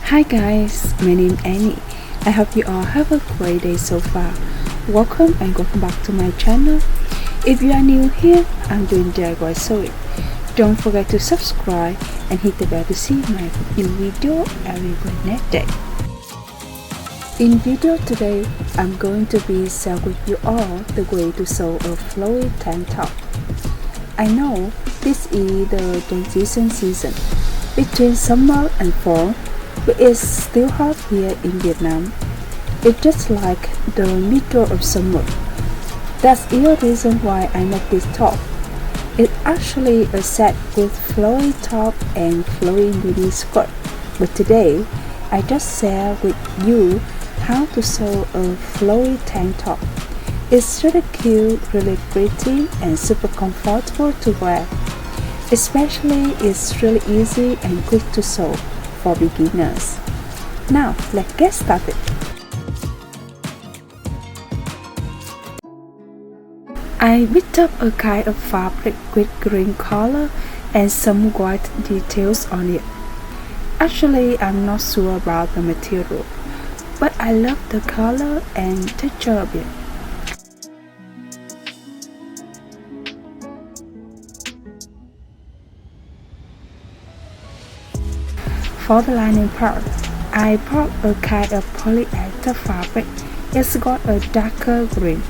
Hi guys, my name is Annie. I hope you all have a great day so far. Welcome and welcome back to my channel. If you are new here, I'm doing diysewing. Don't forget to subscribe and hit the bell to see my new video every Wednesday. In video today, I'm going to be share with you all the way to sew a flowy tank top. I know this is the transition season between summer and fall, but it's still hot here in Vietnam. It's just like the middle of summer. That's the reason why I make this top. It's actually a set with flowy top and flowy mini skirt, but today I just share with you how to sew a flowy tank top. It's really cute, really pretty, and super comfortable to wear. Especially it's really easy and quick to sew for beginners. Now let's get started. I picked up a kind of fabric with green color and some white details on it. Actually, I'm not sure about the material, but I love the color and texture of it. For the lining part, I bought a kind of polyester fabric. It's got a darker green.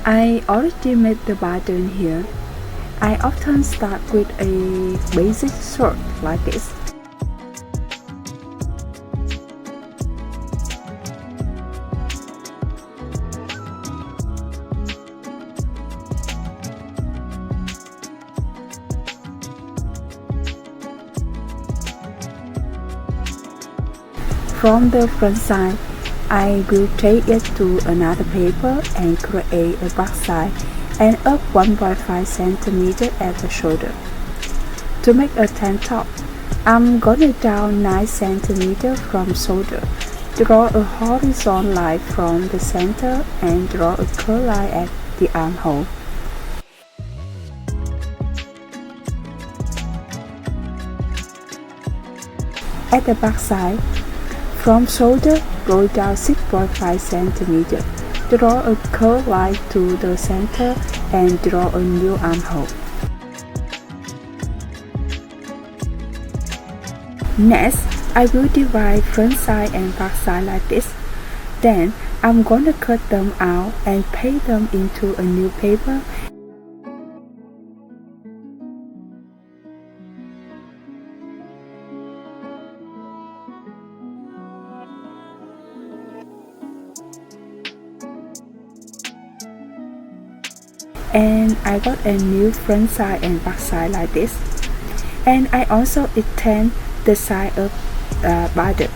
I already made the pattern here. I often start with a basic shirt like this. From the front side, I will take it to another paper and create a back side and up 1.5 cm at the shoulder. To make a tank top, I'm gonna down 9 cm from shoulder. Draw a horizontal line from the center and draw a curved line at the armhole. At the back side, from shoulder, go down 6.5 cm. Draw a curved line to the center and draw a new armhole. Next, I will divide front side and back side like this. Then, I'm gonna cut them out and paste them into a new paper. And I got a new front side and back side like this. And I also extend the side of the border.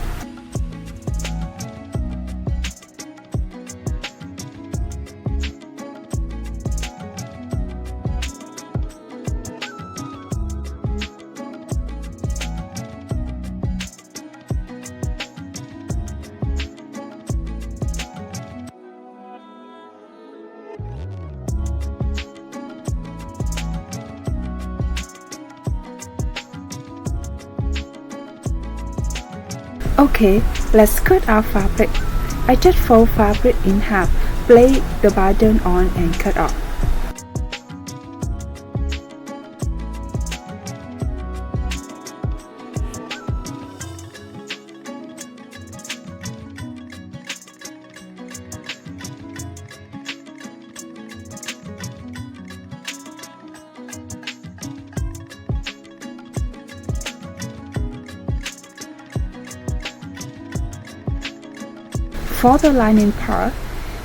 Okay, let's cut our fabric. I just fold fabric in half, place the pattern on and cut off. For the lining part,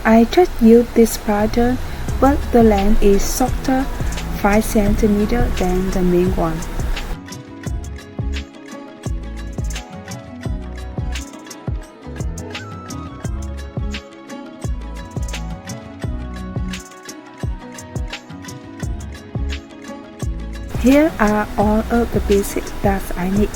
I just use this pattern, but the length is shorter 5 cm than the main one. Here are all of the basics that I need.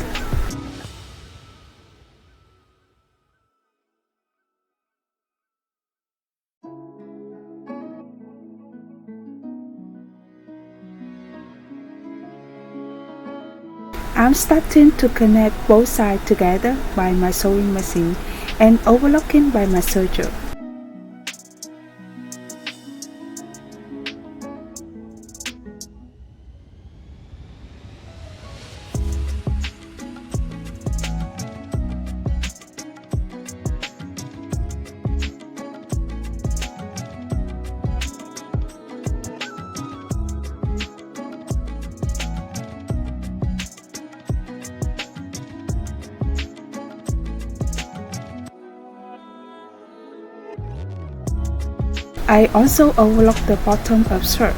I'm starting to connect both sides together by my sewing machine and overlocking by my serger. I also overlock the bottom of shirt.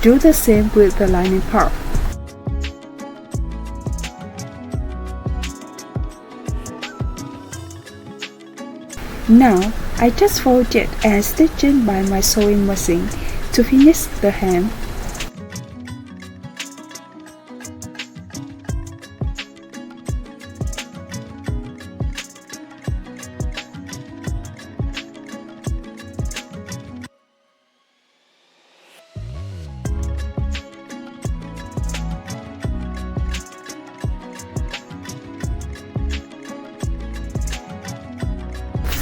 Do the same with the lining part. Now, I just fold it and stitch it by my sewing machine to finish the hem.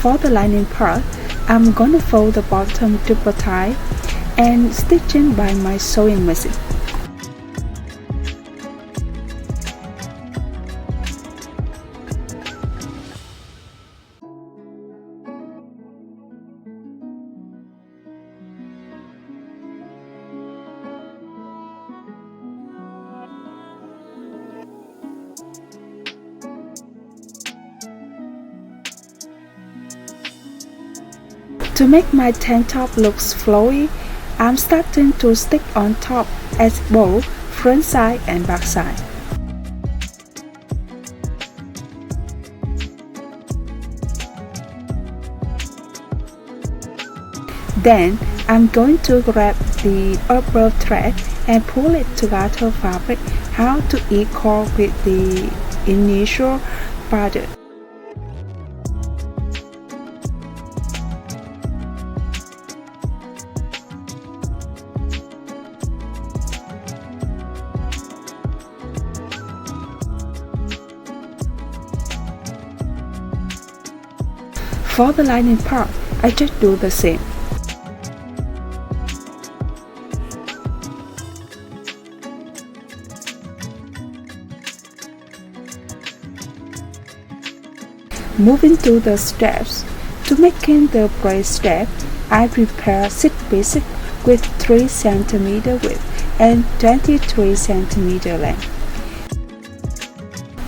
For the lining part, I'm gonna fold the bottom double tie and stitch in by my sewing machine. To make my tank top looks flowy, I'm starting to stick on top as both front side and back side. Then I'm going to grab the upper thread and pull it to gather fabric how to equal with the initial border. For the lining part, I just do the same. Moving to the straps. To making the braid strap, I prepare 6 pieces with 3 cm width and 23 cm length.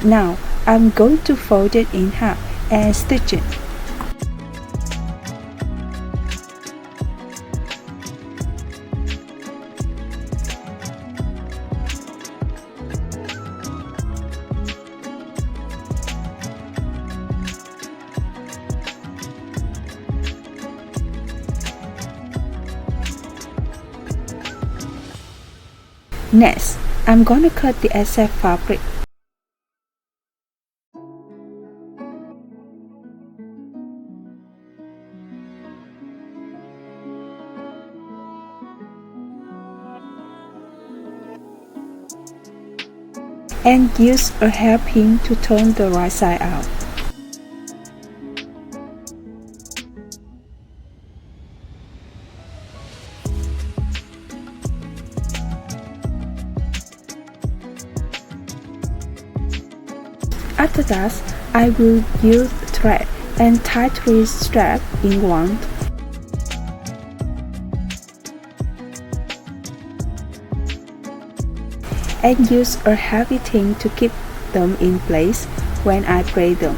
Now, I'm going to fold it in half and stitch it. Next, I'm gonna cut the excess fabric. And use a hairpin to turn the right side out. After that, I will use thread and tie 3 straps in one. And use a heavy thing to keep them in place when I braid them.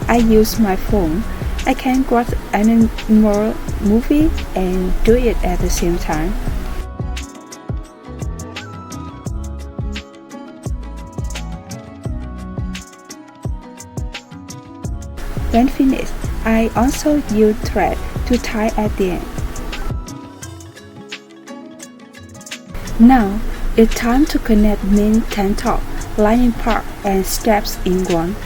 I use my phone. I can watch an animal movie and do it at the same time. When finished, I also use thread to tie at the end. Now, it's time to connect main tank top, lining part and straps in one.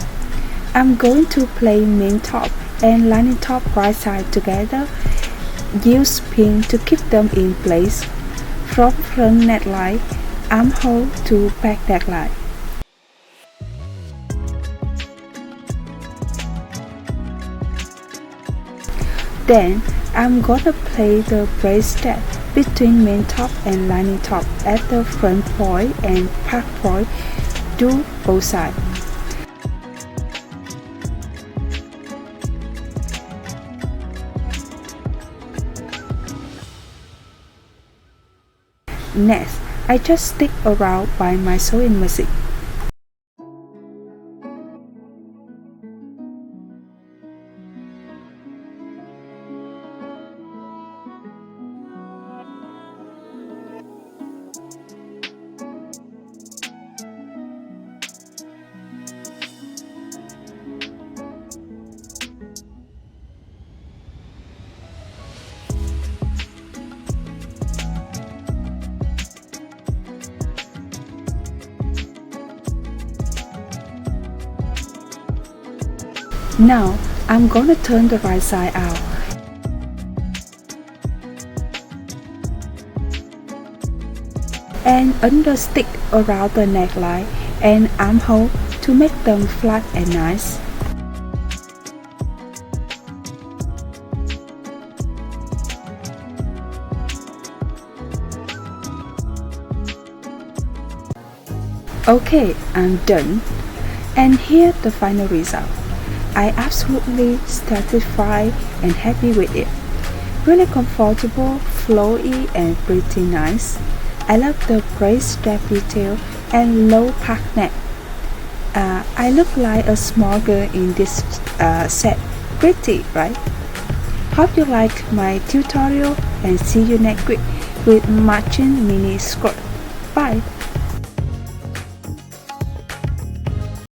I'm going to play main top and lining top right side together. Use pin to keep them in place. From front neckline, armhole to back neckline. Then I'm gonna play the braided between main top and lining top at the front point and back point. Do both sides. Next, I just stick around by my sewing machine. Now, I'm gonna turn the right side out. And understick around the neckline and armhole to make them flat and nice. Okay, I'm done. And here's the final result. I absolutely satisfied and happy with it. Really comfortable, flowy and pretty nice. I love the braid strap detail and low pack neck. I look like a small girl in this set. Pretty, right? Hope you like my tutorial and see you next week with matching mini skirt. Bye!